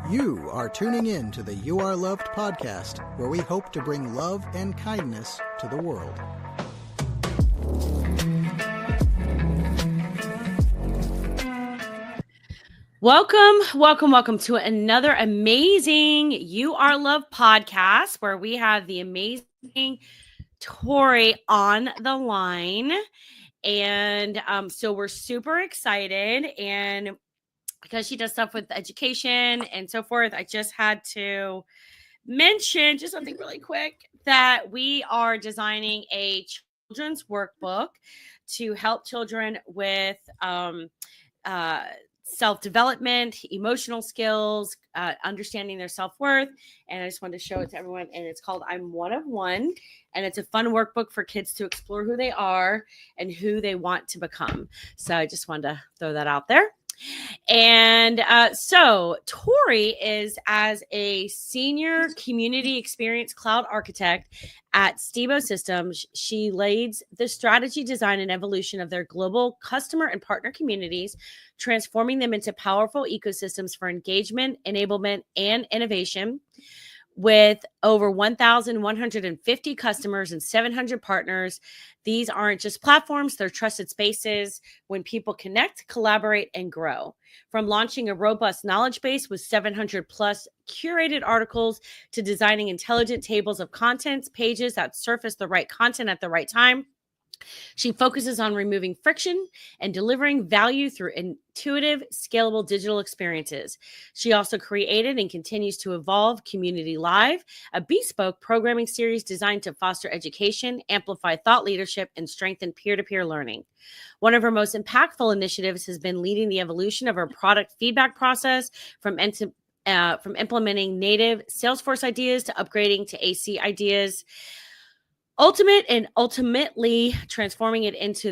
You are tuning in to the You Are Loved podcast, where we hope to bring love and kindness to the world. Welcome to another amazing You Are Loved podcast, where we have the amazing Tori on the line. And so we're super excited, and because she does stuff with education and so forth, I just had to mention just something really quick, that we are designing a children's workbook to help children with self-development, emotional skills, understanding their self-worth. And I just wanted to show it to everyone. And it's called I'm One of One. And it's a fun workbook for kids to explore who they are and who they want to become. So I just wanted to throw that out there. And so Tori is as a senior community experience cloud architect at Stebo Systems. She leads the strategy, design, and evolution of their global customer and partner communities, transforming them into powerful ecosystems for engagement, enablement, and innovation. With over 1,150 customers and 700 partners, these aren't just platforms, they're trusted spaces when people connect, collaborate, and grow. From launching a robust knowledge base with 700 plus curated articles to designing intelligent tables of contents, pages that surface the right content at the right time, she focuses on removing friction and delivering value through intuitive, scalable digital experiences. She also created and continues to evolve Community Live, a bespoke programming series designed to foster education, amplify thought leadership, and strengthen peer-to-peer learning. One of her most impactful initiatives has been leading the evolution of her product feedback process from implementing native Salesforce ideas to upgrading to AC ideas. Ultimately transforming it into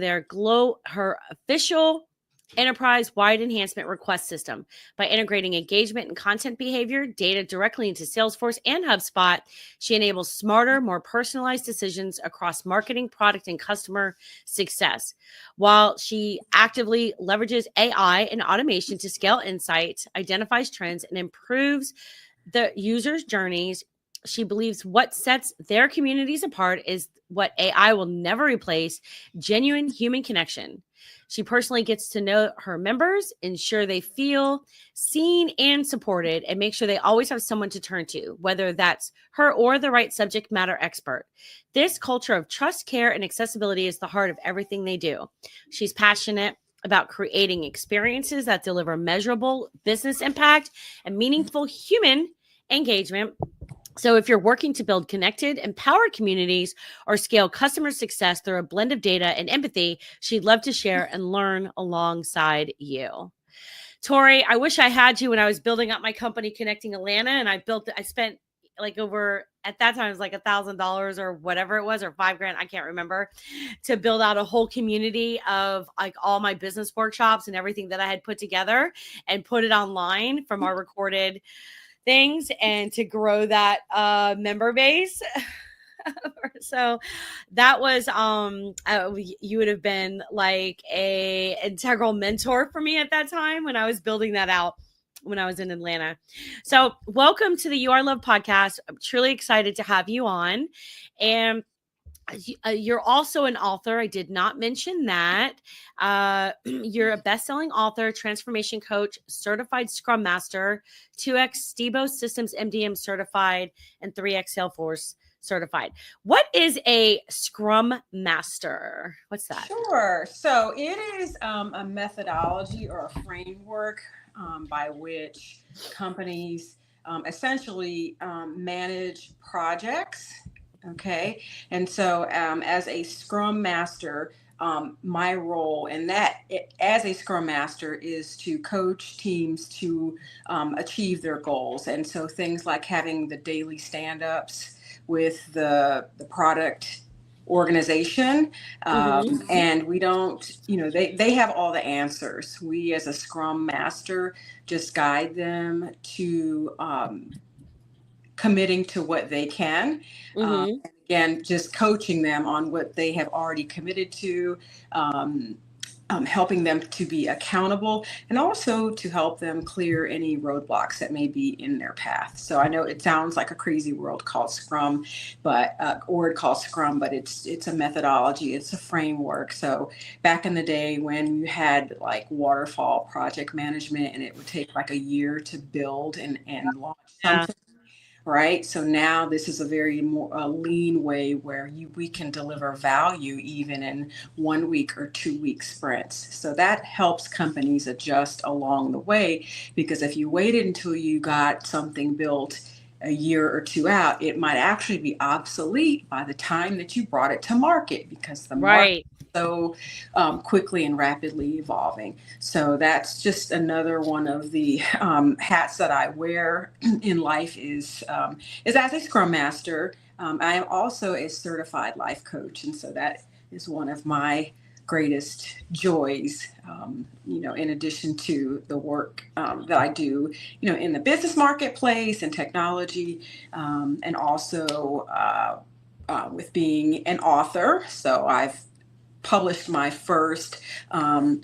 her official enterprise-wide enhancement request system. By integrating engagement and content behavior data directly into Salesforce and HubSpot, she enables smarter, more personalized decisions across marketing, product, and customer success. While she actively leverages AI and automation to scale insights, identifies trends, and improves the user's journeys, she believes what sets their communities apart is what AI will never replace: genuine human connection. She personally gets to know her members, ensure they feel seen and supported, and make sure they always have someone to turn to, whether that's her or the right subject matter expert. This culture of trust, care, and accessibility is the heart of everything they do. She's passionate about creating experiences that deliver measurable business impact and meaningful human engagement. So if you're working to build connected, empowered communities or scale customer success through a blend of data and empathy, she'd love to share and learn alongside you. Tori, I wish I had you when I was building up my company Connecting Atlanta, and I spent like over, at that time it was like $1,000 or whatever it was, or $5,000, I can't remember, to build out a whole community of like all my business workshops and everything that I had put together and put it online from our recorded things, and to grow that member base. So that was you would have been like a integral mentor for me at that time when I was building that out when I was in Atlanta. So welcome to the You Are Loved podcast. I'm truly excited to have you on. And you're also an author. I did not mention that. You're a best-selling author, transformation coach, certified SCRUM Master, 2X Stebo Systems MDM certified, and 3X Salesforce certified. What is a SCRUM Master? What's that? Sure. So it is a methodology or a framework by which companies essentially manage projects. Okay. And so as a Scrum Master, my role in that as a Scrum Master is to coach teams to achieve their goals. And so things like having the daily stand-ups with the product organization, and we don't, they have all the answers. We as a Scrum Master just guide them to committing to what they can. Again, just coaching them on what they have already committed to, helping them to be accountable, and also to help them clear any roadblocks that may be in their path. So I know it sounds like a crazy word called Scrum, but it's a methodology, it's a framework. So back in the day when you had like waterfall project management, and it would take like a year to build and launch Yeah. something. Right. So now this is a very more lean way where we can deliver value even in 1 week or 2 week sprints. So that helps companies adjust along the way, because if you waited until you got something built a year or two out, it might actually be obsolete by the time that you brought it to market, because the market Right. so quickly and rapidly evolving. So that's just another one of the hats that I wear in life is as a Scrum Master. I am also a certified life coach, and so that is one of my greatest joys. In addition to the work that I do, in the business marketplace and technology, and also with being an author. So I've published my first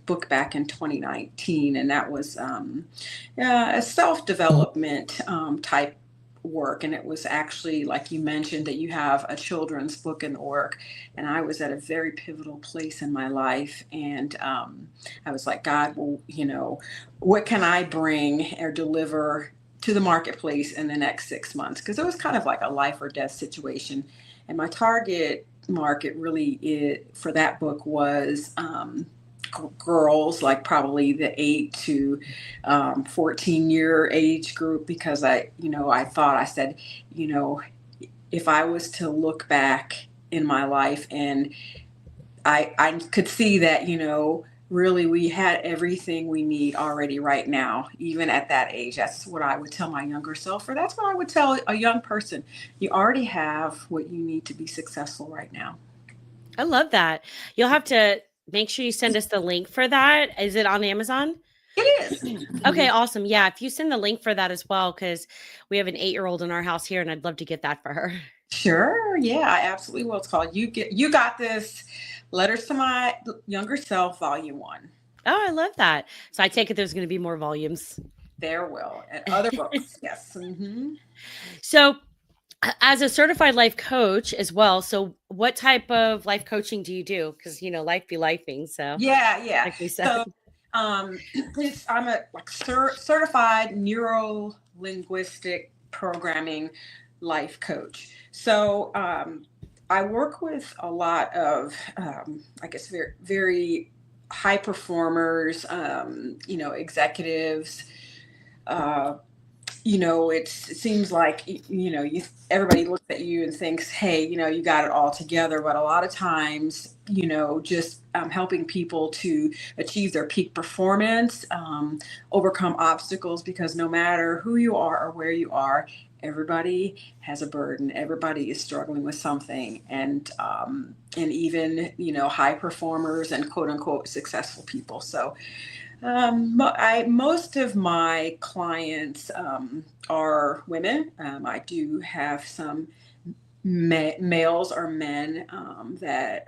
book back in 2019, and that was a self-development type work. And it was actually, like you mentioned, that you have a children's book in the work, and I was at a very pivotal place in my life, and I was like, God, well, what can I bring or deliver to the marketplace in the next 6 months? Because it was kind of like a life or death situation, and my target market really for that book was girls, like probably the 8 to 14-year age group, because I said, if I was to look back in my life, and I could see that, really we had everything we need already right now, even at that age. That's what I would tell my younger self, or that's what I would tell a young person. You already have what you need to be successful right now. I love that. You'll have to make sure you send us the link for that. Is it on Amazon? It is. Okay, awesome. Yeah, if you send the link for that as well, because we have an 8-year-old in our house here, and I'd love to get that for her. Sure. Yeah, I absolutely will. It's called You Got This: Letters to My Younger Self, Volume 1. Oh, I love that. So I take it there's going to be more volumes. There will. And other books. Yes. So as a certified life coach as well, so what type of life coaching do you do? Because life be lifing. So Yeah. like we said. So I'm a certified neuro linguistic programming life coach. So I work with a lot of I guess very, very high performers, executives. It seems like, everybody looks at you and thinks, hey, you got it all together. But a lot of times, just helping people to achieve their peak performance, overcome obstacles, because no matter who you are or where you are, everybody has a burden. Everybody is struggling with something. And even, high performers and quote unquote successful people. So most of my clients are women. I do have some males or men that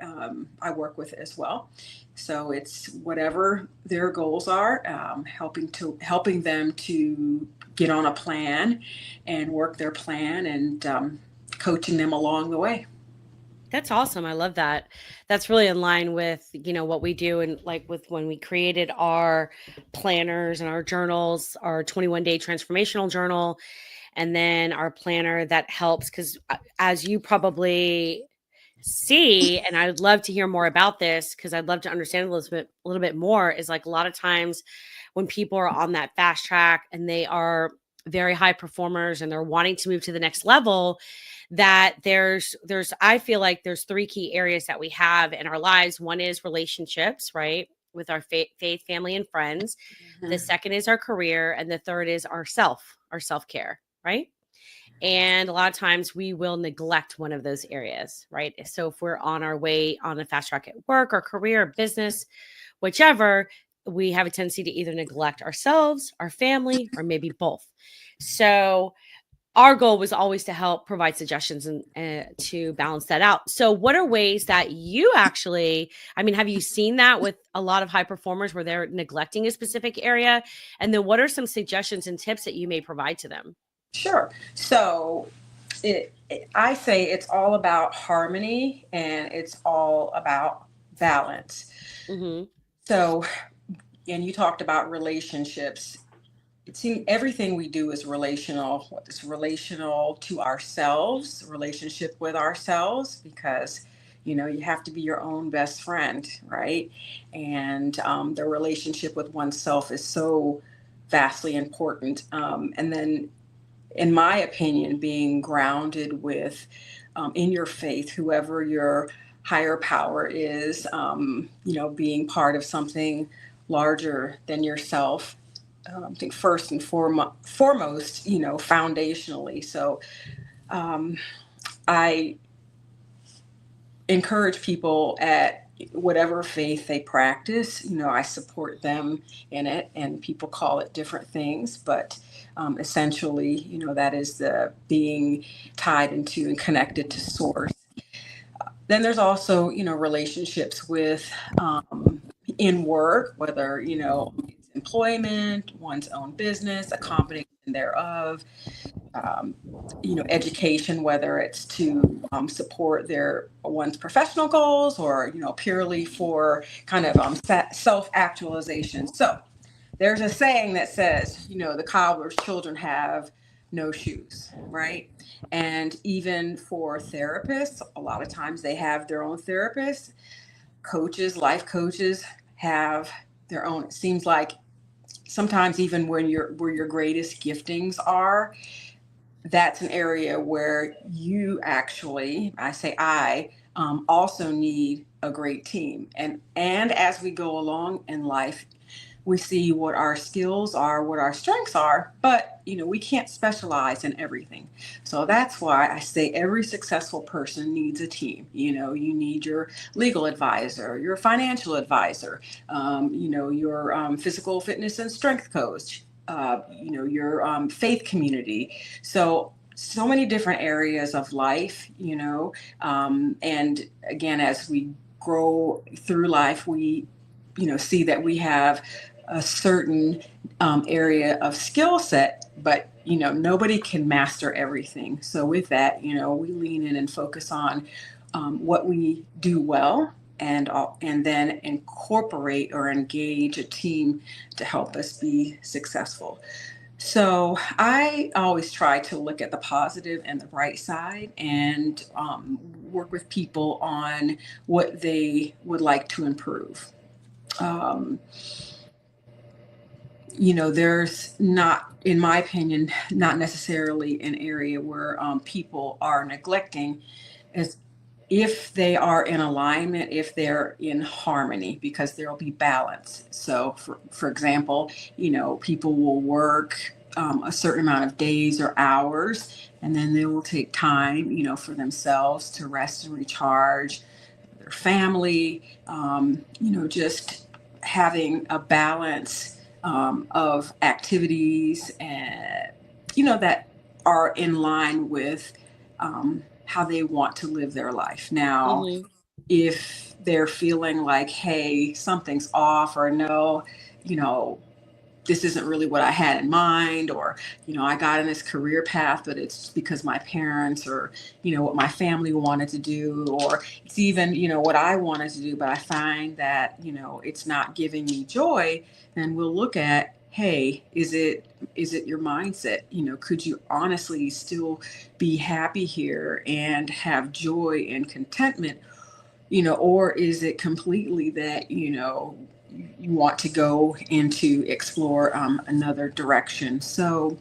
I work with as well. So it's whatever their goals are, helping them to get on a plan and work their plan, and coaching them along the way. That's awesome. I love that. That's really in line with, what we do. And like with when we created our planners and our journals, our 21-day transformational journal, and then our planner that helps. Because as you probably see, and I would love to hear more about this, because I'd love to understand a little bit more, is like a lot of times when people are on that fast track and they are very high performers and they're wanting to move to the next level, that I feel like there's 3 key areas that we have in our lives. One is relationships, right? With our faith, family, and friends. Mm-hmm. The second is our career. And the third is our self-care, right? And a lot of times we will neglect one of those areas, right? So if we're on our way on a fast track at work or career or business, whichever, we have a tendency to either neglect ourselves, our family, or maybe both. So our goal was always to help provide suggestions and to balance that out. So what are ways that you actually, I mean, have you seen that with a lot of high performers where they're neglecting a specific area? And then what are some suggestions and tips that you may provide to them? Sure. So I say it's all about harmony and it's all about balance. Mm-hmm. So, and you talked about relationships. It seems everything we do is relational. It's relational to ourselves, relationship with ourselves, because you have to be your own best friend, right? And the relationship with oneself is so vastly important. And then, in my opinion, being grounded with in your faith, whoever your higher power is, being part of something larger than yourself. I think first and foremost, foundationally. So I encourage people at whatever faith they practice. I support them in it, and people call it different things, but essentially, that is the being tied into and connected to source. Then there's also, relationships with in work, whether, it's employment, one's own business, a combination thereof, um, education, whether it's to support one's professional goals or, purely for kind of self-actualization. So there's a saying that says, the cobbler's children have no shoes, right? And even for therapists, a lot of times they have their own therapists. Coaches, life coaches have their own. It seems like sometimes even where your greatest giftings are, that's an area where you actually, I also need a great team. And as we go along in life, we see what our skills are, what our strengths are, but we can't specialize in everything. So that's why I say every successful person needs a team. You need your legal advisor, your financial advisor, your physical fitness and strength coach, your faith community. So many different areas of life, and again, as we grow through life, we see that we have a certain area of skill set, but nobody can master everything. So with that, we lean in and focus on what we do well, and then incorporate or engage a team to help us be successful. So I always try to look at the positive and the bright side, and work with people on what they would like to improve. Um, there's not, in my opinion, not necessarily an area where people are neglecting, as if they are in alignment, if they're in harmony, because there'll be balance. So for example, people will work a certain amount of days or hours, and then they will take time, for themselves to rest and recharge, their family, just having a balance of activities, and that are in line with how they want to live their life. Now, Mm-hmm. if they're feeling like, hey, something's off, or no, this isn't really what I had in mind, or, I got in this career path, but it's because my parents, or, what my family wanted to do, or it's even, what I wanted to do, but I find that, it's not giving me joy, then we'll look at, hey, is it your mindset? Could you honestly still be happy here and have joy and contentment? Or is it completely that, you want to go into explore another direction? So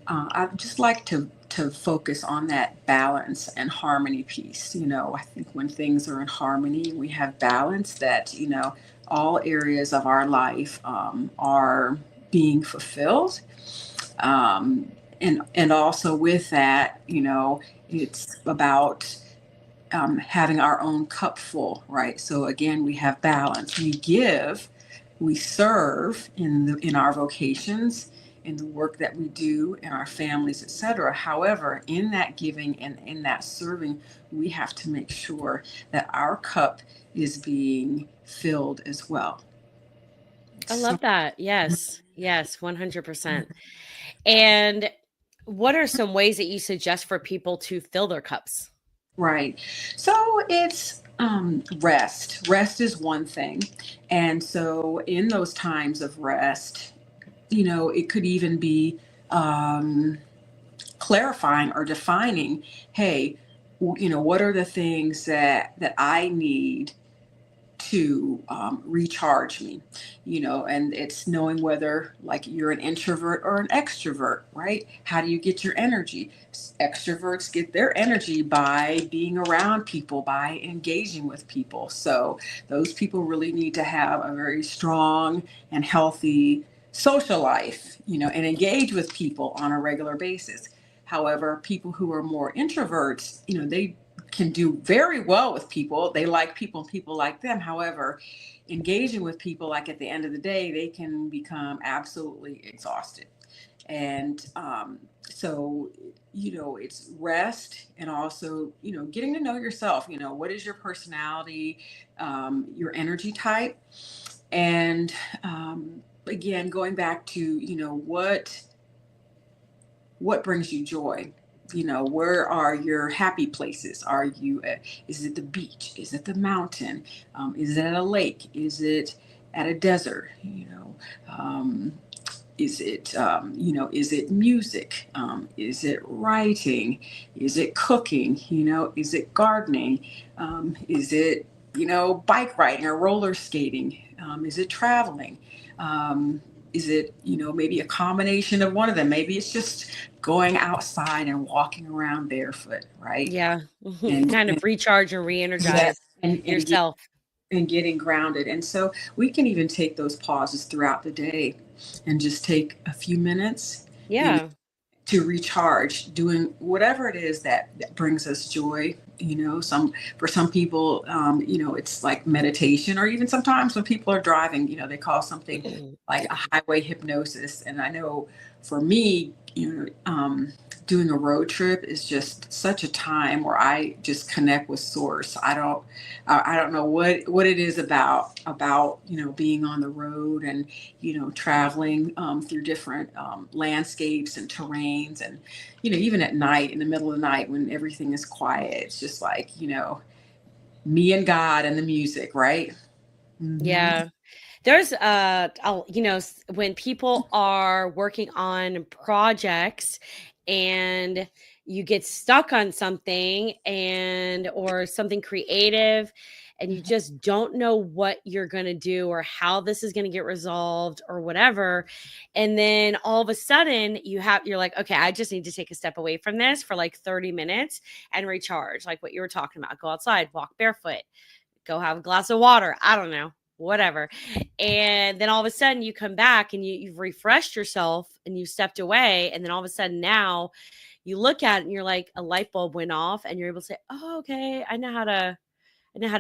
I'd just like to focus on that balance and harmony piece. I think when things are in harmony, we have balance, that, all areas of our life are being fulfilled. And also with that, it's about having our own cup full, right? So again, we have balance. We give, we serve in our vocations, in the work that we do in our families, etc. However, in that giving and in that serving, we have to make sure that our cup is being filled as well. I So, love that. Yes. Yes, 100%. And what are some ways that you suggest for people to fill their cups? right. So it's rest. Rest is one thing. And so in those times of rest, it could even be um, clarifying or defining, hey, what are the things that I need to recharge me, and it's knowing whether like you're an introvert or an extrovert, right? How do you get your energy? Extroverts get their energy by being around people, by engaging with people. So those people really need to have a very strong and healthy social life, and engage with people on a regular basis. However, people who are more introverts, they can do very well with people. They like people and people like them. However, engaging with people, like at the end of the day, they can become absolutely exhausted. And so, it's rest and also, getting to know yourself. What is your personality, your energy type? And again, going back to, what brings you joy? Where are your happy places? Is it the beach? Is it the mountain? Is it at a lake? Is it at a desert? Is it music? Is it writing? Is it cooking? Is it gardening? Is it, bike riding or roller skating? Is it traveling? Is it, maybe a combination of one of them? Maybe it's just going outside and walking around barefoot, right? Yeah. And, Kind and of recharge and yes, re-energize and yourself. getting grounded. And so we can even take those pauses throughout the day and just take a few minutes, Yeah. to recharge, doing whatever it is that brings us joy. For some people, it's like meditation, or even sometimes when people are driving, they call something like a highway hypnosis. And I know for me, doing a road trip is just such a time where I just connect with source. I don't know what it is about, being on the road and, traveling through different landscapes and terrains. And, even at night, in the middle of the night when everything is quiet, it's just like, me and God and the music, right? Mm-hmm. Yeah. There's when people are working on projects and you get stuck on something or something creative and you just don't know what you're going to do or how this is going to get resolved or whatever, and then all of a sudden you're like, okay, I just need to take a step away from this for like 30 minutes and recharge, like what you were talking about. Go outside, walk barefoot, go have a glass of water, I don't know, whatever. And then all of a sudden you come back and you've refreshed yourself and you stepped away. And then all of a sudden now you look at it and you're like, a light bulb went off and you're able to say, oh, okay, I know how to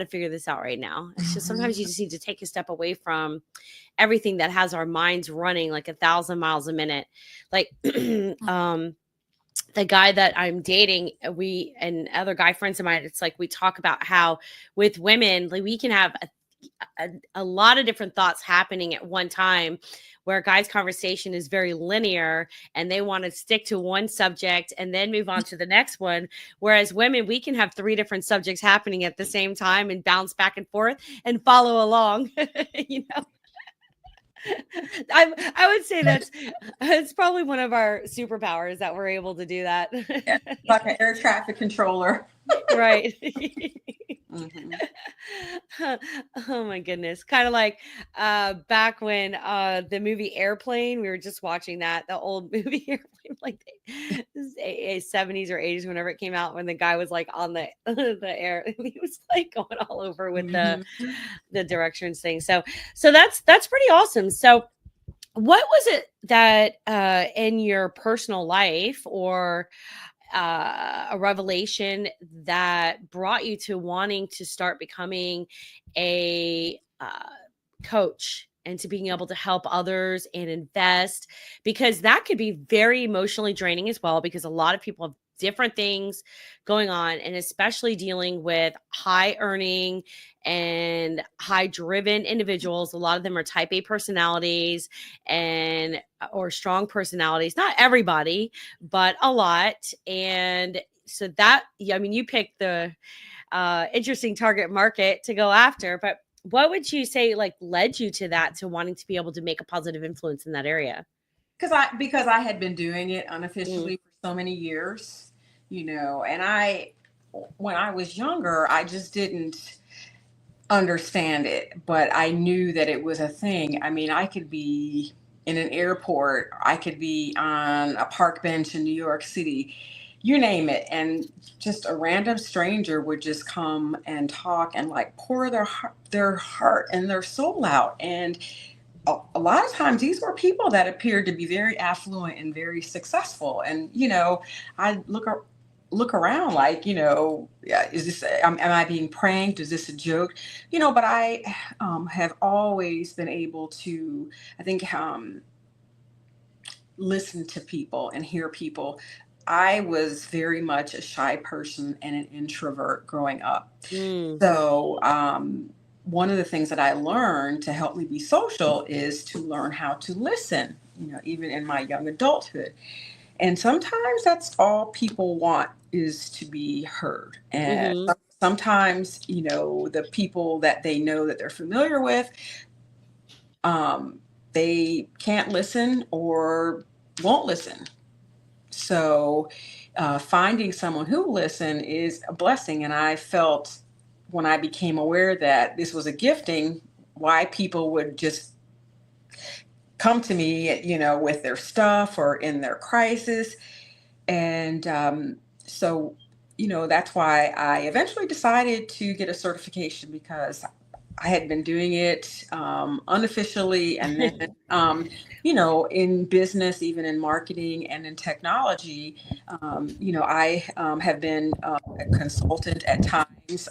figure this out right now. It's just sometimes you just need to take a step away from everything that has our minds running like 1,000 miles a minute. Like, the guy that I'm dating, we and other guy friends of mine, it's like we talk about how with women, like we can have a lot of different thoughts happening at one time, where a guy's conversation is very linear and they want to stick to one subject and then move on to the next one. Whereas women, we can have 3 different subjects happening at the same time and bounce back and forth and follow along, you know. I would say it's probably one of our superpowers that we're able to do that. Yeah, like an air traffic controller. Right. Mm-hmm. Oh my goodness. Kind of like back when the movie Airplane, we were just watching the old movie Airplane, like the 70s or 80s, whenever it came out, when the guy was like on the air and he was like going all over with the directions thing. So that's pretty awesome. So what was it that in your personal life or a revelation that brought you to wanting to start becoming a coach and to being able to help others and invest, because that could be very emotionally draining as well, because a lot of people have different things going on, and especially dealing with high earning and high driven individuals. A lot of them are type A personalities and or strong personalities. Not everybody, but a lot. And so that, I mean, you picked the interesting target market to go after, but what would you say like led you to that, to wanting to be able to make a positive influence in that area? Because I had been doing it unofficially for so many years, and when I was younger, I just didn't understand it, but I knew that it was a thing. I mean, I could be in an airport, I could be on a park bench in New York City, you name it, and just a random stranger would just come and talk and like pour their heart and their soul out. And a lot of times these were people that appeared to be very affluent and very successful. And, I look around like, yeah, is this, am I being pranked? Is this a joke? But I have always been able to, I think, listen to people and hear people. I was very much a shy person and an introvert growing up. So, one of the things that I learned to help me be social is to learn how to listen, even in my young adulthood. And sometimes that's all people want, is to be heard. And sometimes, the people that they know that they're familiar with, they can't listen or won't listen. So finding someone who listen is a blessing. And I felt, when I became aware that this was a gifting, why people would just come to me, with their stuff or in their crisis. And so, that's why I eventually decided to get a certification, because I had been doing it unofficially. And then, in business, even in marketing and in technology, I have been a consultant at times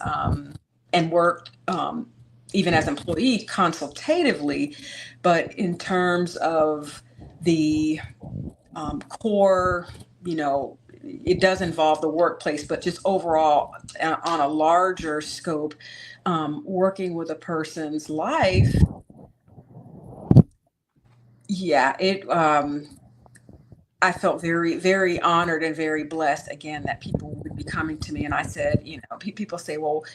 and worked even as employee consultatively. But in terms of the core, it does involve the workplace, but just overall on a larger scope, working with a person's life. Yeah, I felt very, very honored and very blessed, again, that people would be coming to me. And I said, people say, well,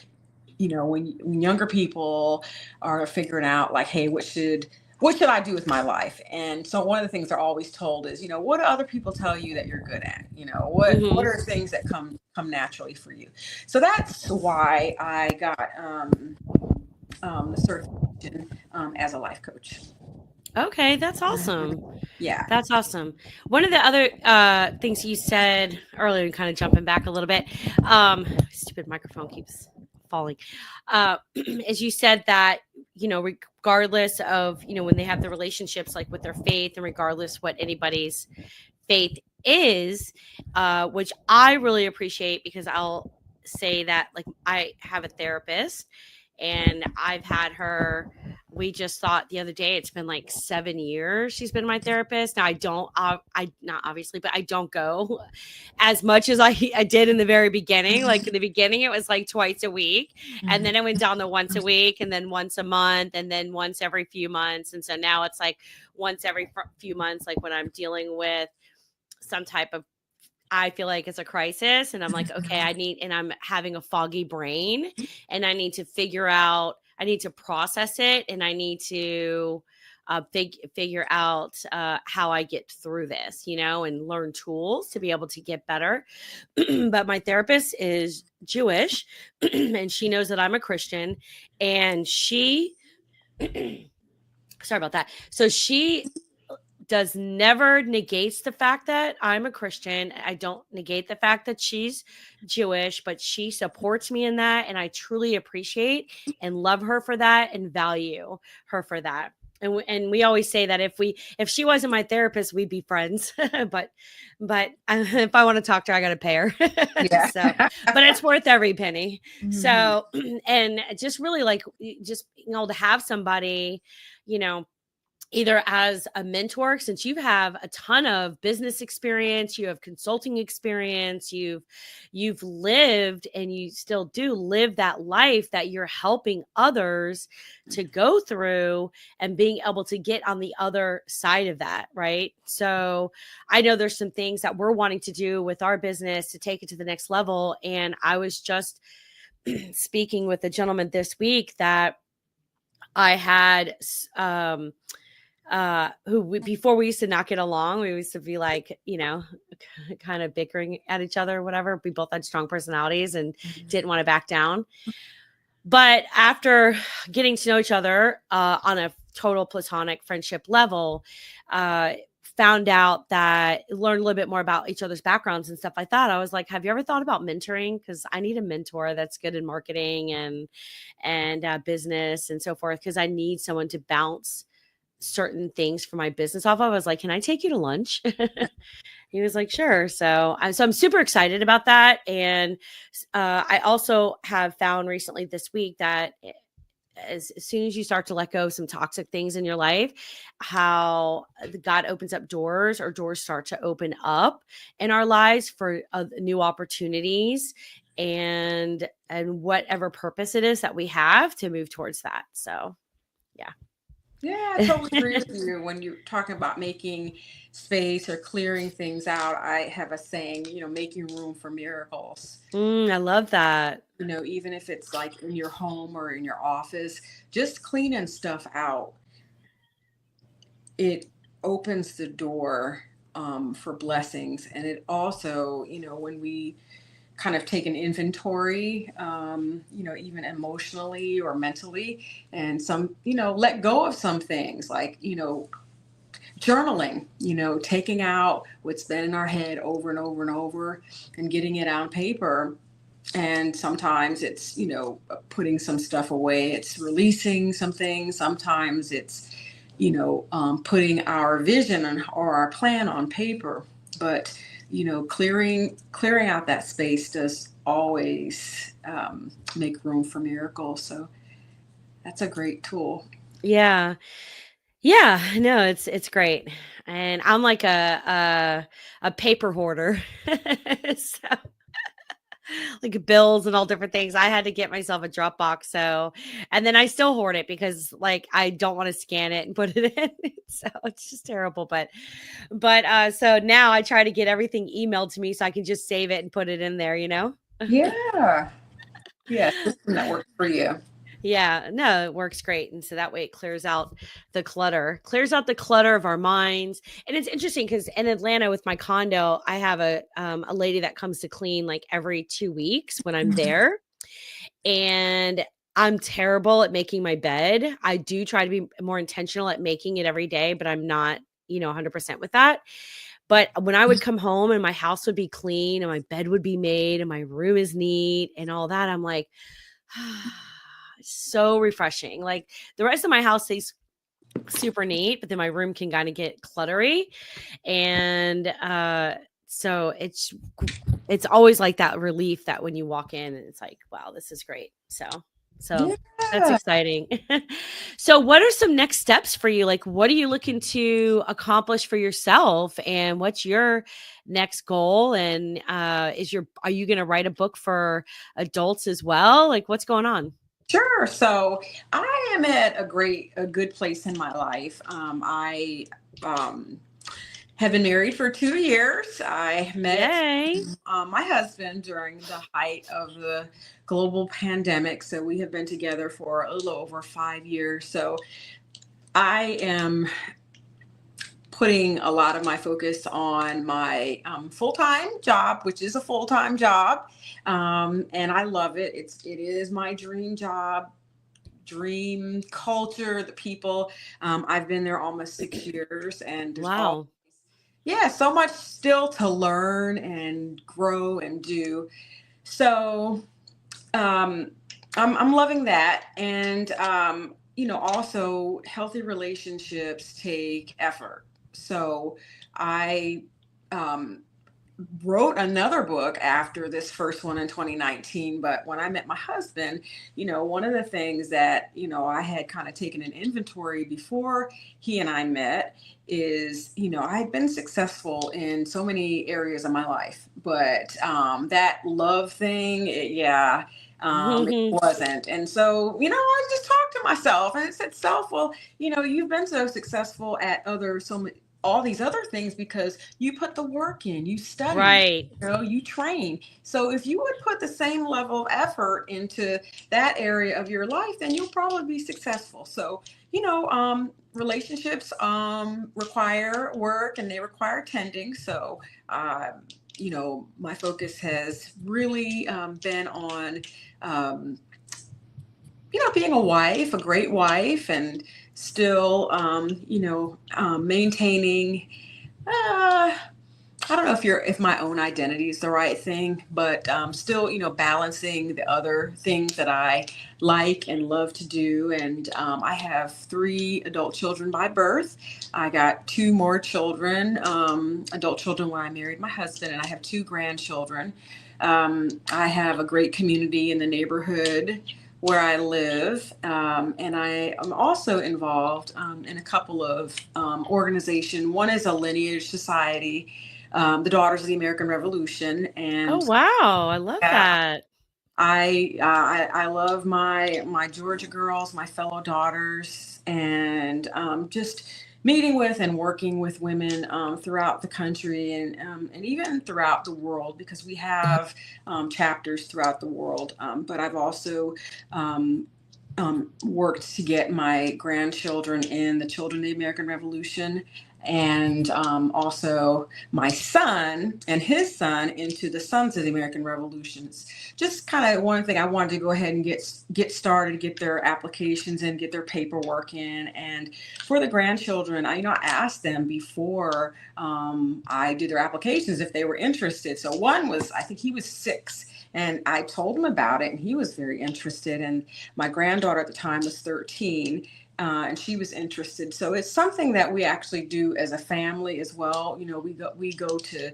when younger people are figuring out like, hey, what should I do with my life? And so one of the things they're always told is, what do other people tell you that you're good at? What are things that come naturally for you? So that's why I got the certification as a life coach. Okay, that's awesome. Yeah. That's awesome. One of the other things you said earlier, kind of jumping back a little bit, stupid microphone keeps falling, is you said that, regardless of, when they have the relationships like with their faith, and regardless what anybody's faith is, which I really appreciate, because I'll say that, like, I have a therapist and I've had her, we just thought the other day, it's been like 7 years she's been my therapist. Now I don't, not obviously, but I don't go as much as I did in the very beginning. Like in the beginning, it was like twice a week. And then it went down to once a week, and then once a month, and then once every few months. And so now it's like once every few months, like when I'm dealing with some type of, I feel like it's a crisis, and I'm like, okay, and I'm having a foggy brain, and I need to figure out, I need to process it, and I need to figure out how I get through this, and learn tools to be able to get better. But my therapist is Jewish, and she knows that I'm a Christian, and she, sorry about that. So she never negates the fact that I'm a Christian. I don't negate the fact that she's Jewish, but she supports me in that. And I truly appreciate and love her for that and value her for that. And we always say that if she wasn't my therapist, we'd be friends. but if I want to talk to her, I got to pay her. Yeah. So, but it's worth every penny. Mhm. So, and just really like just being able to have somebody, either as a mentor, since you have a ton of business experience, you have consulting experience, you've lived and you still do live that life that you're helping others to go through and being able to get on the other side of that, right? So I know there's some things that we're wanting to do with our business to take it to the next level. And I was just speaking with a gentleman this week that I had before we used to not get along. We used to be like, kind of bickering at each other or whatever. We both had strong personalities and didn't want to back down. But after getting to know each other on a total platonic friendship level, learned a little bit more about each other's backgrounds and stuff like that. I was like, have you ever thought about mentoring? Because I need a mentor that's good in marketing and business and so forth, because I need someone to bounce certain things for my business off of. I was like, can I take you to lunch? He was like, sure. So I'm super excited about that. And I also have found recently this week that as soon as you start to let go of some toxic things in your life, how God opens up doors, or doors start to open up in our lives for new opportunities and whatever purpose it is that we have to move towards that. So, yeah. Yeah, I totally agree with you. When you're talking about making space or clearing things out, I have a saying, making room for miracles. I love that. Even if it's like in your home or in your office, just cleaning stuff out, it opens the door for blessings. And it also, when we kind of take an inventory, even emotionally or mentally, and let go of some things like, journaling, taking out what's been in our head over and over and over and getting it on paper. And sometimes it's, putting some stuff away, it's releasing some things. Sometimes it's, putting our vision or our plan on paper. But clearing out that space does always make room for miracles. So that's a great tool. Yeah. Yeah, no, it's great. And I'm like a paper hoarder. So like bills and all different things. I had to get myself a Dropbox. So, and then I still hoard it because like I don't want to scan it and put it in. So it's just terrible. But so now I try to get everything emailed to me so I can just save it and put it in there, Yeah. Yeah. System that works for you. Yeah, no, it works great. And so that way it clears out the clutter of our minds. And it's interesting because in Atlanta with my condo, I have a lady that comes to clean like every 2 weeks when I'm there. And I'm terrible at making my bed. I do try to be more intentional at making it every day, but I'm not, 100% with that. But when I would come home and my house would be clean and my bed would be made and my room is neat and all that, I'm like, so refreshing. Like the rest of my house stays super neat, but then my room can kind of get cluttery. And so it's always like that relief that when you walk in and it's like, wow, this is great. So that's exciting. So what are some next steps for you? Like, what are you looking to accomplish for yourself, and what's your next goal? And are you going to write a book for adults as well? Like, what's going on? Sure. So I am at a good place in my life. I have been married for 2 years. I met my husband during the height of the global pandemic. So we have been together for a little over 5 years. So I am putting a lot of my focus on my full-time job, which is a full-time job. And I love it. It is my dream job, dream culture, the people. I've been there almost 6 years, and there's so much still to learn and grow and do. So I'm loving that. And also healthy relationships take effort. So I um, wrote another book after this first one in 2019. But when I met my husband, one of the things that, I had kind of taken an inventory before he and I met is, I had been successful in so many areas of my life, but that love thing, it wasn't. And so, I just talked to myself and I said, self, well, you've been so successful at all these other things because you put the work in, you study, Right. you train. So if you would put the same level of effort into that area of your life, then you'll probably be successful. So, relationships require work and they require tending. So, my focus has really been on, being a great wife, and still, maintaining, I don't know if my own identity is the right thing, but still, balancing the other things that I like and love to do. And I have 3 adult children by birth. I got 2 more children, adult children, when I married my husband, and I have 2 grandchildren. I have a great community in the neighborhood where I live, and I am also involved in a couple of organizations. One is a lineage society, the Daughters of the American Revolution, and Oh, wow, I love that. I love my Georgia girls, my fellow daughters, and just meeting with and working with women throughout the country, and even throughout the world, because we have chapters throughout the world. But I've also worked to get my grandchildren in the Children of the American Revolution, and also my son and his son into the Sons of the American Revolutions. Just kind of one thing, I wanted to go ahead and get started, get their applications in, get their paperwork in. And for the grandchildren, I asked them before I did their applications if they were interested. So one was, I think he was 6. And I told him about it, and he was very interested. And my granddaughter at the time was 13. And she was interested. So it's something that we actually do as a family as well. We go to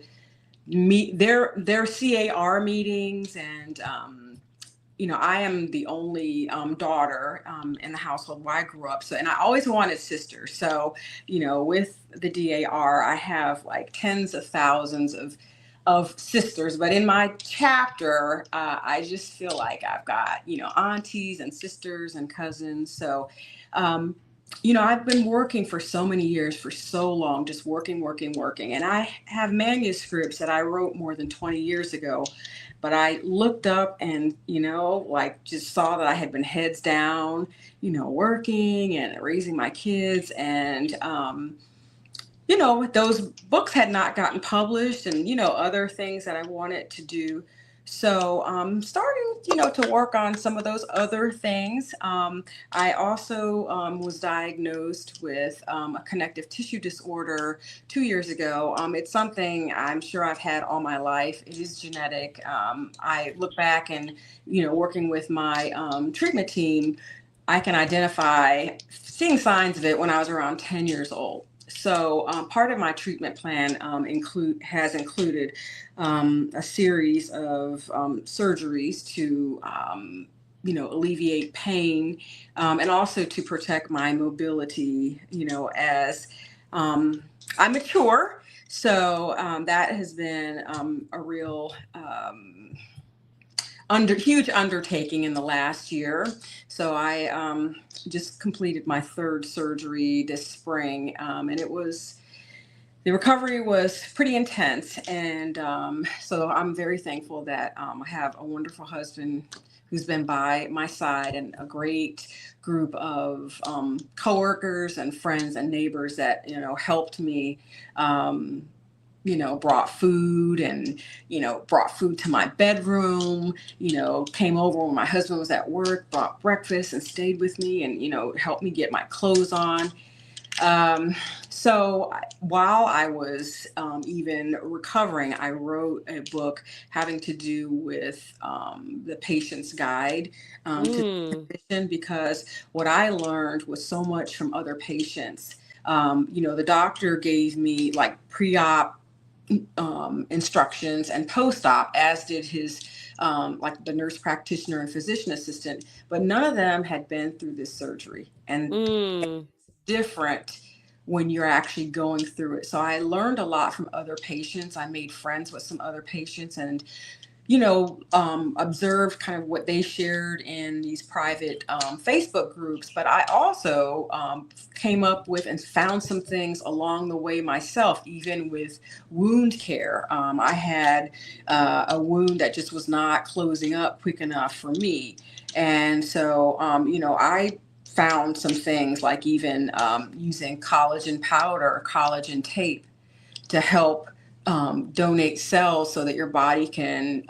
meet their CAR meetings, and I am the only daughter in the household where I grew up. So, and I always wanted sisters. So, with the DAR, I have like tens of thousands of sisters, but in my chapter, I just feel like I've got, aunties and sisters and cousins. So, I've been working for so many years, for so long, just working. And I have manuscripts that I wrote more than 20 years ago, but I looked up and, just saw that I had been heads down, working and raising my kids. And, those books had not gotten published, and, other things that I wanted to do. So starting, to work on some of those other things. I also was diagnosed with a connective tissue disorder 2 years ago. It's something I'm sure I've had all my life. It is genetic. I look back and, working with my treatment team, I can identify seeing signs of it when I was around 10 years old. So part of my treatment plan has included a series of surgeries to, alleviate pain, and also to protect my mobility, as I mature. So that has been a real huge undertaking in the last year. So I just completed my 3rd surgery this spring, and the recovery was pretty intense. And so I'm very thankful that I have a wonderful husband who's been by my side, and a great group of coworkers and friends and neighbors that, helped me, brought food and, brought food to my bedroom, came over when my husband was at work, brought breakfast and stayed with me, and, helped me get my clothes on. So while I was even recovering, I wrote a book having to do with the patient's guide to Mm. transition, because what I learned was so much from other patients. The doctor gave me like pre-op instructions and post-op, as did his like the nurse practitioner and physician assistant, but none of them had been through this surgery, and Mm. different when you're actually going through it. So I learned a lot from other patients. I made friends with some other patients, and observed kind of what they shared in these private Facebook groups. But I also came up with and found some things along the way myself, even with wound care. I had a wound that just was not closing up quick enough for me. And so, I found some things like even using collagen powder or collagen tape to help donate cells so that your body can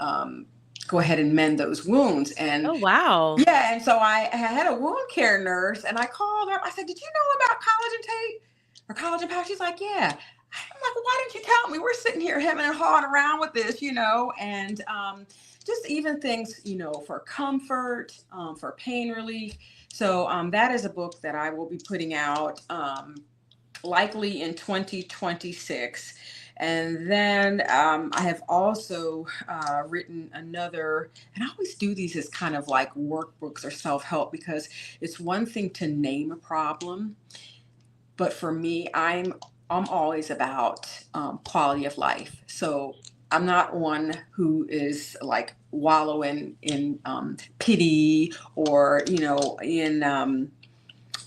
go ahead and mend those wounds. And Oh, wow. yeah, and so I had a wound care nurse, and I called her. I said, "Did you know about collagen tape or collagen powder?" She's like, "Yeah." I'm like, "Well, why didn't you tell me? We're sitting here hemming and hawing around with this, and just even things, for comfort, for pain relief." So that is a book that I will be putting out likely in 2026. And then I have also written another, and I always do these as kind of like workbooks or self-help, because it's one thing to name a problem, but for me, I'm always about quality of life. So I'm not one who is like wallowing in pity, or in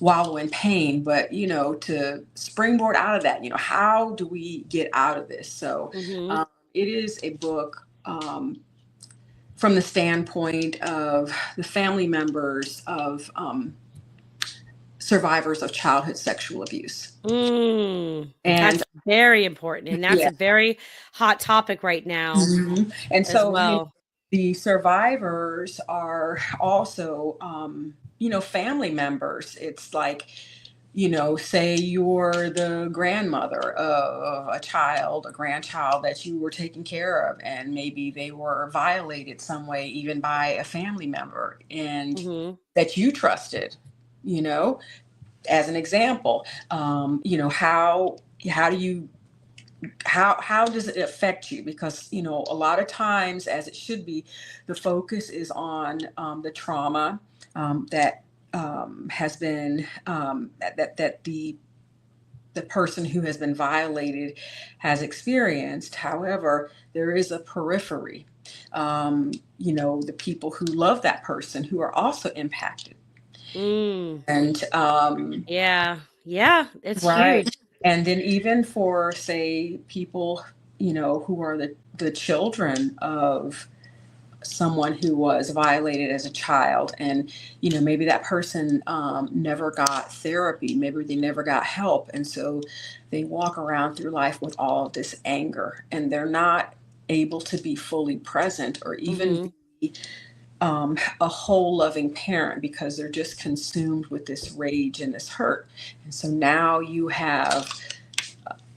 wallow in pain, but to springboard out of that, how do we get out of this? So Mm-hmm. it is a book from the standpoint of the family members of survivors of childhood sexual abuse. Mm. And That's very important. And that's yeah. a very hot topic right now And as so well. the survivors are also family members. It's like, say you're the grandmother of a grandchild that you were taking care of, and maybe they were violated some way, even by a family member, and Mm-hmm. that you trusted, as an example. How do you how does it affect you? Because a lot of times, as it should be, the focus is on the trauma that has been that the person who has been violated has experienced. However, there is a periphery, the people who love that person who are also impacted. Mm. And Yeah, it's right. huge. And then even for, say, people, who are the children of someone who was violated as a child, and maybe that person never got therapy, maybe they never got help, and so they walk around through life with all of this anger, and they're not able to be fully present or even Mm-hmm. be a whole loving parent, because they're just consumed with this rage and this hurt. And so now you have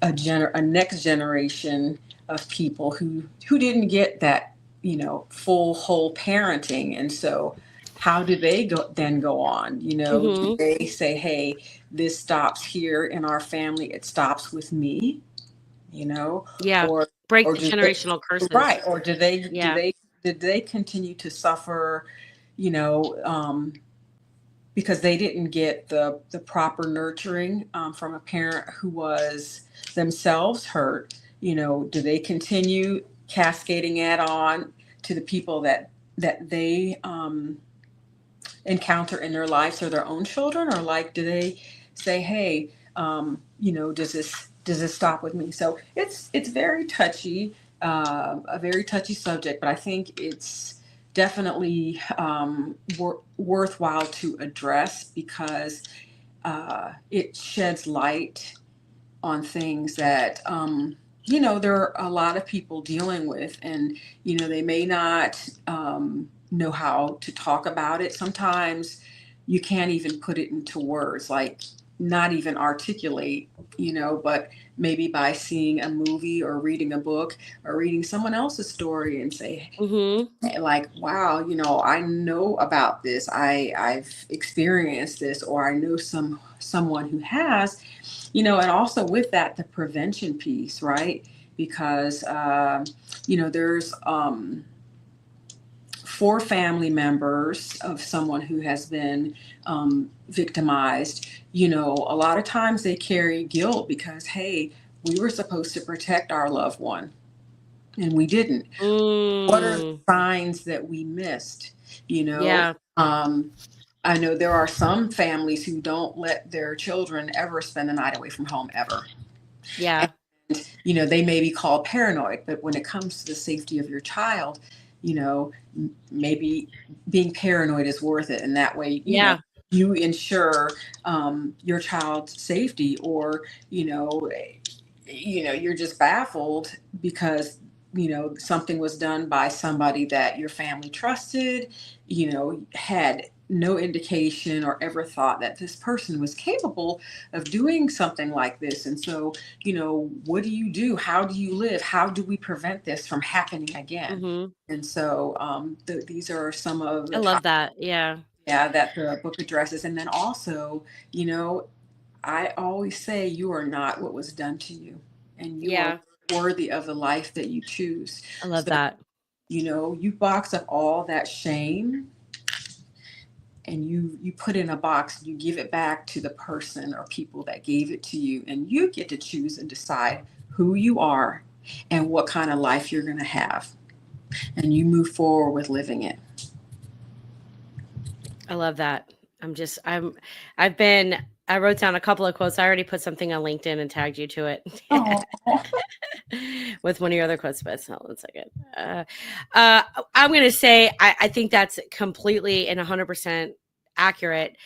a next generation of people who didn't get that full whole parenting. And so how do they go on? Do Mm-hmm. they say, "Hey, this stops here in our family, it stops with me," Yeah. or Break or the do they, generational curses. right, or do they Yeah. did they continue to suffer, you know because they didn't get the proper nurturing from a parent who was themselves hurt? Do they continue cascading it on to the people that they encounter in their lives, or their own children? Or like, do they say, "Hey, does this stop with me?" So it's very touchy, a very touchy subject, but I think it's definitely worthwhile to address, because it sheds light on things that there are a lot of people dealing with, and they may not know how to talk about it. Sometimes you can't even put it into words. Like, not even articulate, but maybe by seeing a movie or reading a book or reading someone else's story and say, like, wow, I know about this. I've experienced this, or I know someone who has, and also with that, the prevention piece, right? Because, there's 4 family members of someone who has been victimized. A lot of times they carry guilt because, hey, we were supposed to protect our loved one and we didn't. What are the signs that we missed? Yeah. I know there are some families who don't let their children ever spend the night away from home ever. Yeah. And, they may be called paranoid, but when it comes to the safety of your child, maybe being paranoid is worth it. And that way, you ensure your child's safety, or, you're just baffled because, something was done by somebody that your family trusted, had no indication or ever thought that this person was capable of doing something like this. And so, what do you do? How do you live? How do we prevent this from happening again? And so these are some of the I love that. Yeah. that the book addresses. And then also, I always say you are not what was done to you, and you are worthy of the life that you choose. I love that. You box up all that shame and you put in a box, you give it back to the person or people that gave it to you, and you get to choose and decide who you are and what kind of life you're going to have. And you move forward with living it. I love that. I wrote down a couple of quotes. I already put something on LinkedIn and tagged you to it with one of your other quotes, but hold on a second. I'm going to say, I think that's completely and 100% accurate.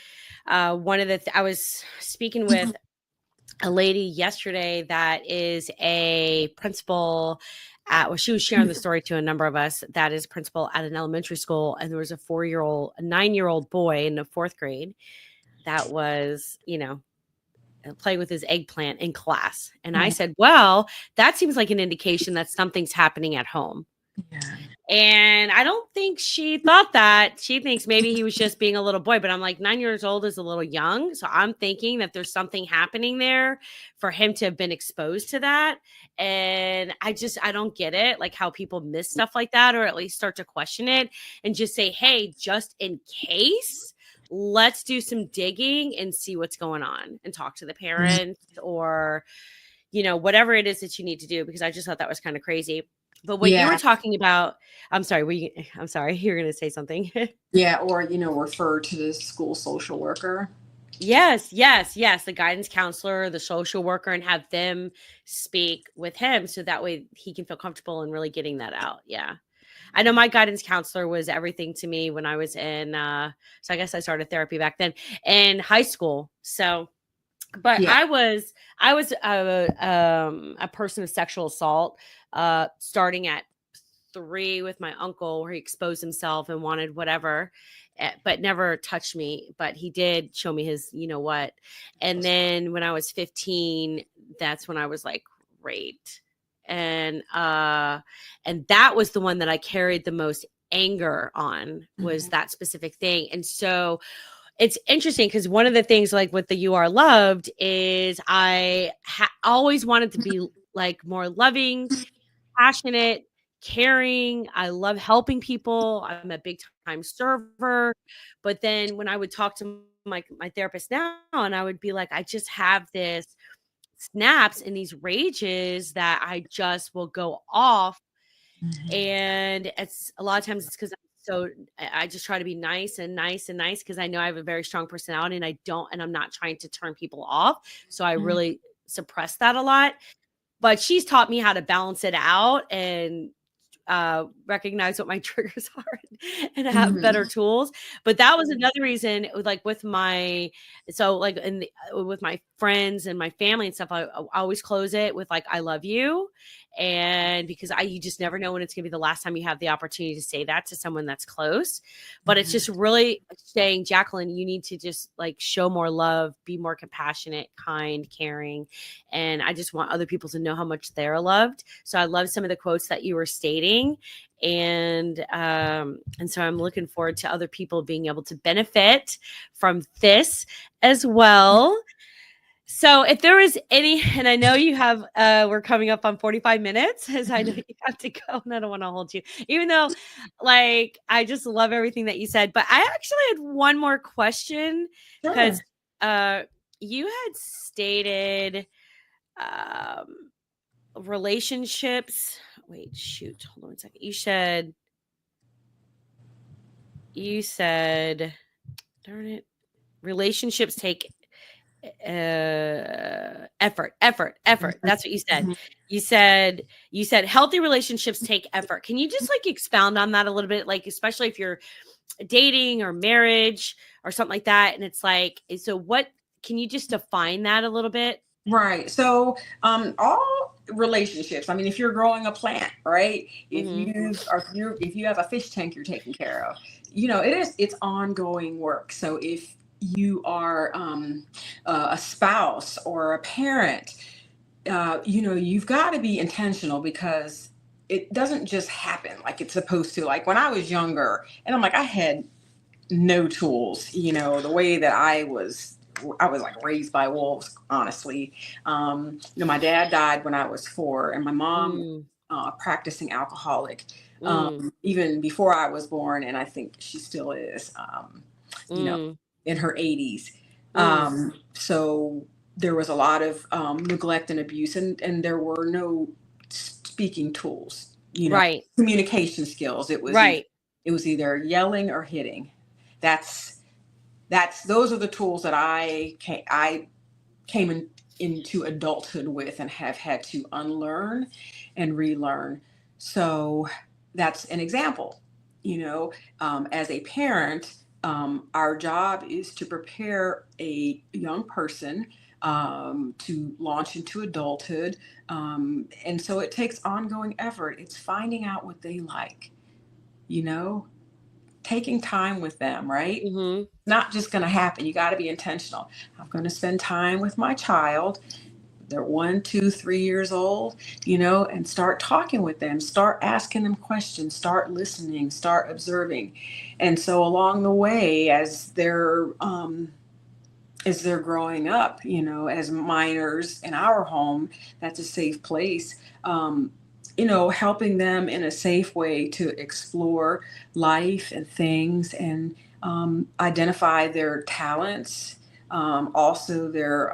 I was speaking with a lady yesterday that is a principal she was sharing the story to a number of us, that is principal at an elementary school. And there was a 9-year-old boy in the 4th grade that was, playing with his eggplant in class. And I said, well, that seems like an indication that something's happening at home. Yeah. And I don't think she thought that. She thinks maybe he was just being a little boy, but I'm like, 9 years old is a little young. So I'm thinking that there's something happening there for him to have been exposed to that. And I don't get it, like how people miss stuff like that, or at least start to question it and just say, hey, just in case, let's do some digging and see what's going on and talk to the parents or, whatever it is that you need to do, because I just thought that was kind of crazy. But what you were talking about, I'm sorry, you were going to say something. Or, refer to the school social worker. Yes. The guidance counselor, the social worker, and have them speak with him so that way he can feel comfortable in really getting that out. Yeah. I know my guidance counselor was everything to me when I was in, so I guess I started therapy back then in high school. So, but I was a person of sexual assault, starting at 3 with my uncle, where he exposed himself and wanted whatever, but never touched me. But he did show me his, what. And then when I was 15, that's when I was like raped. And that was the one that I carried the most anger on, was that specific thing. And so it's interesting because one of the things, like with the You Are Loved, is I always wanted to be like more loving, passionate, caring. I love helping people. I'm a big time server. But then when I would talk to my therapist now, and I would be like, I just have this snaps and these rages that I just will go off. And it's a lot of times it's because I just try to be nice because I know I have a very strong personality, and I'm not trying to turn people off. So I really suppress that a lot. But she's taught me how to balance it out and recognize what my triggers are and have better tools. But that was another reason, like with my with my friends and my family and stuff, I always close it with like, I love you. And because you just never know when it's going to be the last time you have the opportunity to say that to someone that's close. But it's just really saying, Jacqueline, you need to just like show more love, be more compassionate, kind, caring. And I just want other people to know how much they're loved. So I love some of the quotes that you were stating. And so I'm looking forward to other people being able to benefit from this as well. So if there is any, and I know you have, we're coming up on 45 minutes, as I know you have to go, and I don't want to hold you, even though like, I just love everything that you said, but I actually had one more question because you had stated relationships. Wait, shoot. Hold on 1 second. You said, darn it. Relationships take effort. That's what you said. You said healthy relationships take effort. Can you just like expound on that a little bit? Like, especially if you're dating or marriage or something like that. And it's like, so what, can you just define that a little bit? Right. So, all relationships, I mean, if you're growing a plant, right? If you have a fish tank you're taking care of, it's ongoing work. So if you are a spouse or a parent, you've got to be intentional, because it doesn't just happen like it's supposed to. Like when I was younger, and I'm like, I had no tools, the way that I was like raised by wolves, honestly. My dad died when I was 4, and my mom, practicing alcoholic, even before I was born. And I think she still is, in her 80s. So there was a lot of neglect and abuse, and there were no speaking tools, right. Communication skills. It was either yelling or hitting. Those are the tools that I came into adulthood with and have had to unlearn and relearn. So that's an example. As a parent, our job is to prepare a young person to launch into adulthood. And so it takes ongoing effort. It's finding out what they like, taking time with them, right? Not just going to happen. You got to be intentional. I'm going to spend time with my child. They're 1, 2, 3 years old, and start talking with them, start asking them questions, start listening, start observing. And so along the way, as they're growing up, as minors in our home, that's a safe place. Helping them in a safe way to explore life and things, and identify their talents, also their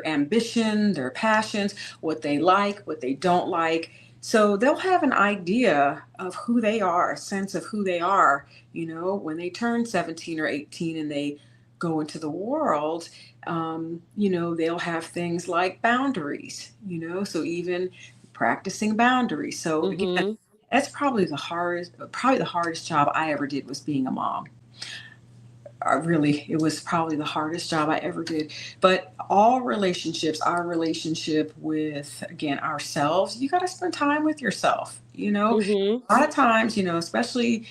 ambition, their passions, what they like, what they don't like. So they'll have an idea of who they are, a sense of who they are, when they turn 17 or 18 and they go into the world. They'll have things like boundaries, so even practicing boundaries. So again, that's probably the hardest job I ever did, was being a mom. It was probably the hardest job I ever did. But all relationships, our relationship with, again, ourselves, you got to spend time with yourself. A lot of times, especially,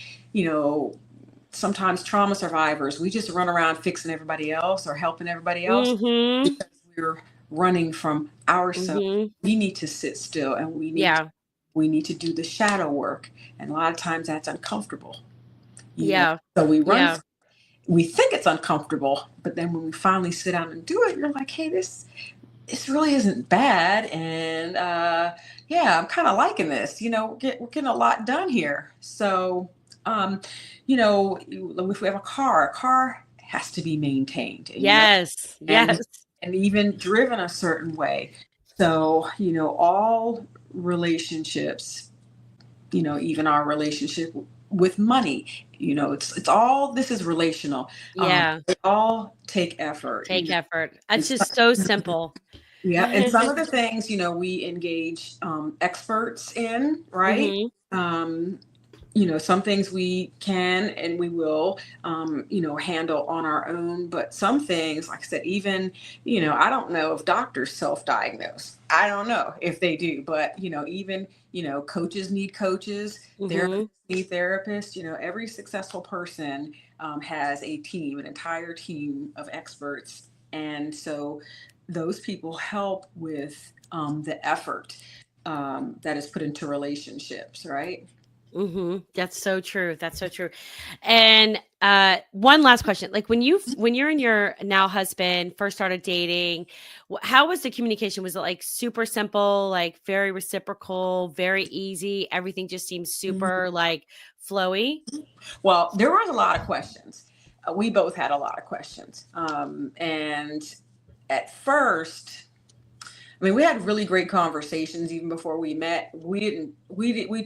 sometimes trauma survivors, we just run around fixing everybody else or helping everybody else because we're running from ourselves. We need to sit still, and we need to do the shadow work. And a lot of times that's uncomfortable. So we run. We think it's uncomfortable, but then when we finally sit down and do it, you're like, hey, this really isn't bad. And I'm kind of liking this. We're getting a lot done here. So, if we have a car has to be maintained. And, and even driven a certain way. So, all relationships, even our relationship with money, it's all, this is relational. They all take effort. It's just so simple. And some of the things, we engage experts in, right? some things we can and we will, handle on our own. But some things, like I said, even, I don't know if doctors self-diagnose. I don't know if they do, but, even, coaches need coaches, Mm-hmm. therapists need therapists. Every successful person has a team, an entire team of experts. And so those people help with the effort that is put into relationships, right? Mm-hmm. That's so true. That's so true. And one last question. Like when you're and your now husband first started dating, how was the communication? Was it like super simple, like very reciprocal, very easy? Everything just seems super like flowy? Well, there was a lot of questions. We both had a lot of questions. And at first, I mean, we had really great conversations even before we met. We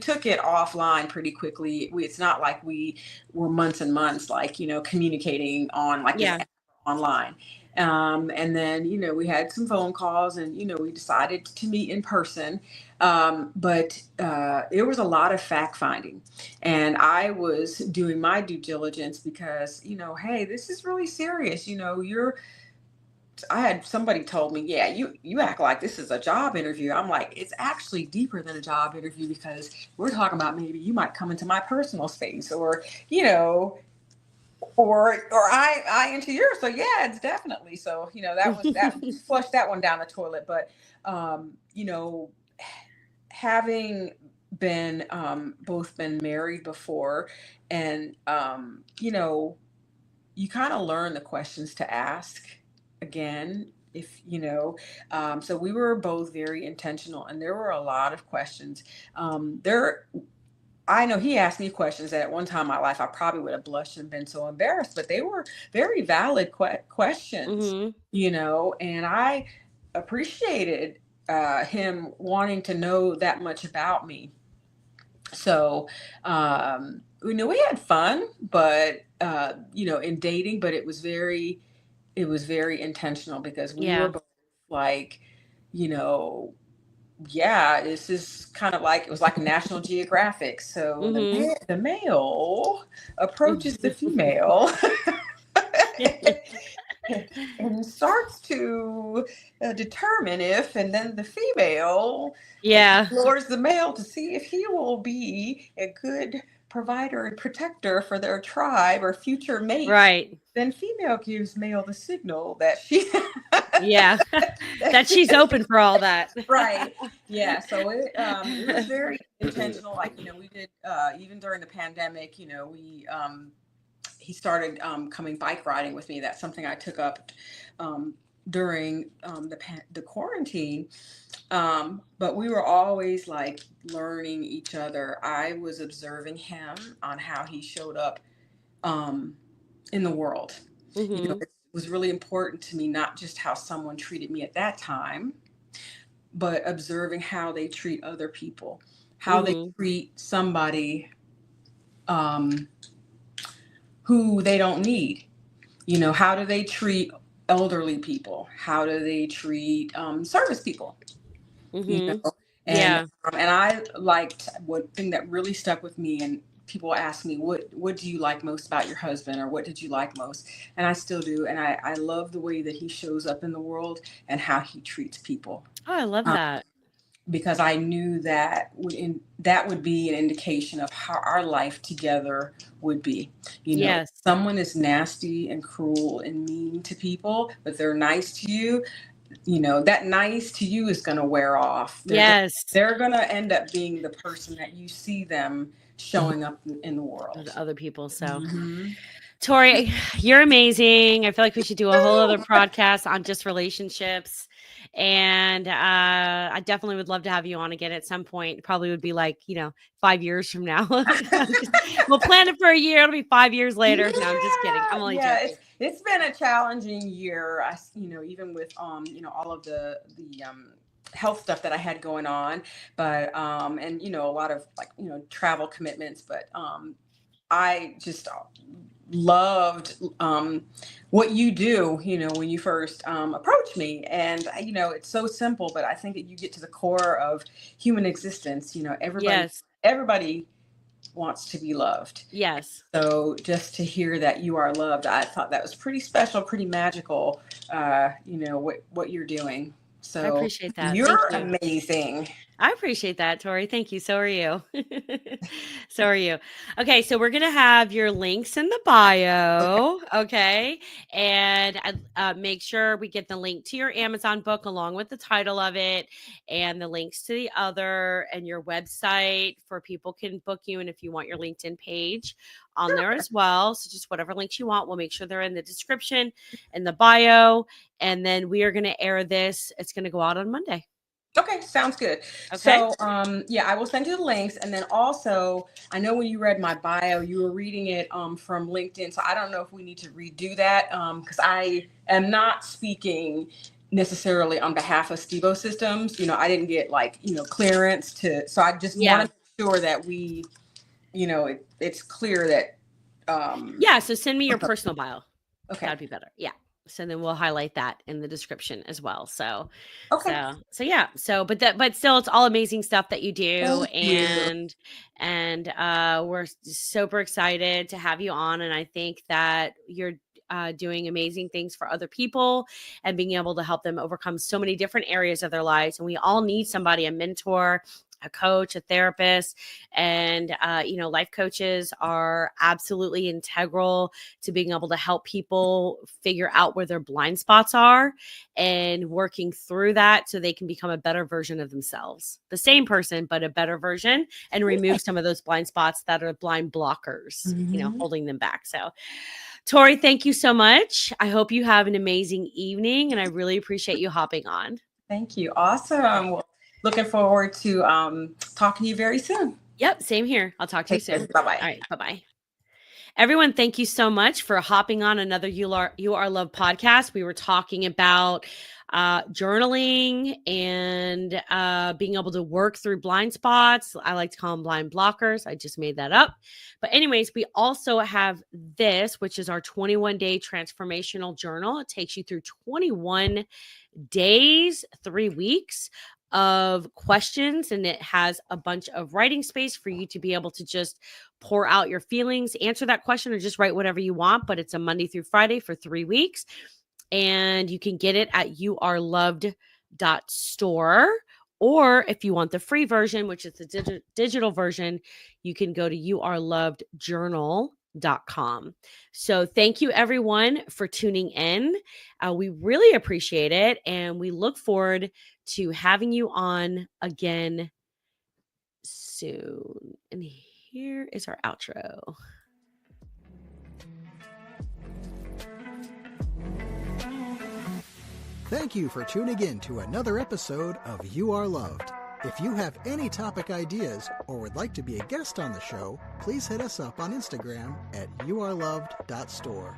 took it offline pretty quickly. It's not like we were months and months, like, communicating on like this Yeah. online. And then, we had some phone calls and, we decided to meet in person. But there was a lot of fact finding, and I was doing my due diligence because, hey, this is really serious. I had somebody told me, yeah, you act like this is a job interview. I'm like, it's actually deeper than a job interview because we're talking about maybe you might come into my personal space, or, or I into yours. So yeah, it's definitely. So, that flushed that one down the toilet. But, you know, having been, both been married before, and, you kind of learn the questions to ask again, if so we were both very intentional, and there were a lot of questions. There I know he asked me questions that at one time in my life I probably would have blushed and been so embarrassed, but they were very valid questions, Mm-hmm. and I appreciated him wanting to know that much about me. So, we had fun, but, in dating, but it was very intentional because we were Yeah. both like, you know, yeah, this is kind of like, it was like a National Geographic. So Mm-hmm. the male approaches the female and starts to determine if, and then the female Yeah. explores the male to see if he will be a good provider and protector for their tribe or future mate. Right. Then female gives male the signal that she Yeah. that That she she's open for all that. right. Yeah. So it was very intentional. Like, we did, even during the pandemic, we he started coming bike riding with me. That's something I took up during the quarantine. But we were always like learning each other. I was observing him on how he showed up in the world. Mm-hmm. It was really important to me, not just how someone treated me at that time, but observing how they treat other people, how they Mm-hmm. treat somebody um, who they don't need. How do they treat elderly people? How do they treat service people? You Mm-hmm. know, and Yeah. and I liked, one thing that really stuck with me. And people ask me, what do you like most about your husband, or what did you like most? And I still do. And I love the way that he shows up in the world and how he treats people. Oh, I love Um, that. because I knew that would be an indication of how our life together would be. Yes. Someone is nasty and cruel and mean to people, but they're nice to you. That nice to you is going to wear off. Yes. They're going to end up being the person that you see them showing up in the With world. other people. So, Hmm. Tori, you're amazing. I feel like we should do a whole other podcast on just relationships. And I definitely would love to have you on again at some point. Probably would be like, 5 years from now. We'll plan it for a year. It'll be 5 years later. No, I'm just kidding. I'm only Yeah, joking. it's been a challenging year. Even with all of the health stuff that I had going on, but and a lot of, like, travel commitments, but I just loved what you do, when you first approached me. And it's so simple, but I think that you get to the core of human existence. Everybody Yes. everybody wants to be loved. Yes. So just to hear that you are loved, I thought that was pretty special, pretty magical, what you're doing. So I appreciate that. You're Thank you. amazing. I appreciate that, Tori. Thank you. So are you. So are you. Okay, so we're going to have your links in the bio. Okay. And make sure we get the link to your Amazon book along with the title of it and the links to the other and your website for people can book you. And if you want your LinkedIn page on there as well. So just whatever links you want, we'll make sure they're in the description and the bio. And then we are going to air this. It's going to go out on Monday. Okay, sounds good. Okay. So, I will send you the links. And then also, I know when you read my bio, you were reading it from LinkedIn. So I don't know if we need to redo that because I am not speaking necessarily on behalf of Stevo Systems. I didn't get clearance to. So I just want to make sure that we, it's clear that. So send me your personal bio. Okay. That'd be better. Yeah. So then we'll highlight that in the description as well. So, okay. But still, it's all amazing stuff that you do. Thank you. And we're super excited to have you on. And I think that you're doing amazing things for other people and being able to help them overcome so many different areas of their lives. And we all need somebody, a mentor, a coach, a therapist, and life coaches are absolutely integral to being able to help people figure out where their blind spots are and working through that so they can become a better version of themselves. The same person, but a better version, and remove some of those blind spots that are blind blockers, holding them back. So Tori, thank you so much. I hope you have an amazing evening, and I really appreciate you hopping on. Thank you. Awesome. Well, looking forward to talking to you very soon. Yep, same here. I'll talk to you soon. Bye-bye. All right, bye-bye. Everyone, thank you so much for hopping on another You Are Loved podcast. We were talking about journaling and being able to work through blind spots. I like to call them blind blockers. I just made that up. But anyways, we also have this, which is our 21-day transformational journal. It takes you through 21 days, 3 weeks of questions, and it has a bunch of writing space for you to be able to just pour out your feelings, answer that question, or just write whatever you want. But it's a Monday through Friday for 3 weeks, and you can get it at youareloved.store. Or if you want the free version, which is the digital version, you can go to youarelovedjournal.com. So thank you everyone for tuning in. We really appreciate it. And we look forward to having you on again soon. And here is our outro. Thank you for tuning in to another episode of You Are Loved. If you have any topic ideas or would like to be a guest on the show, please hit us up on Instagram at youareloved.store.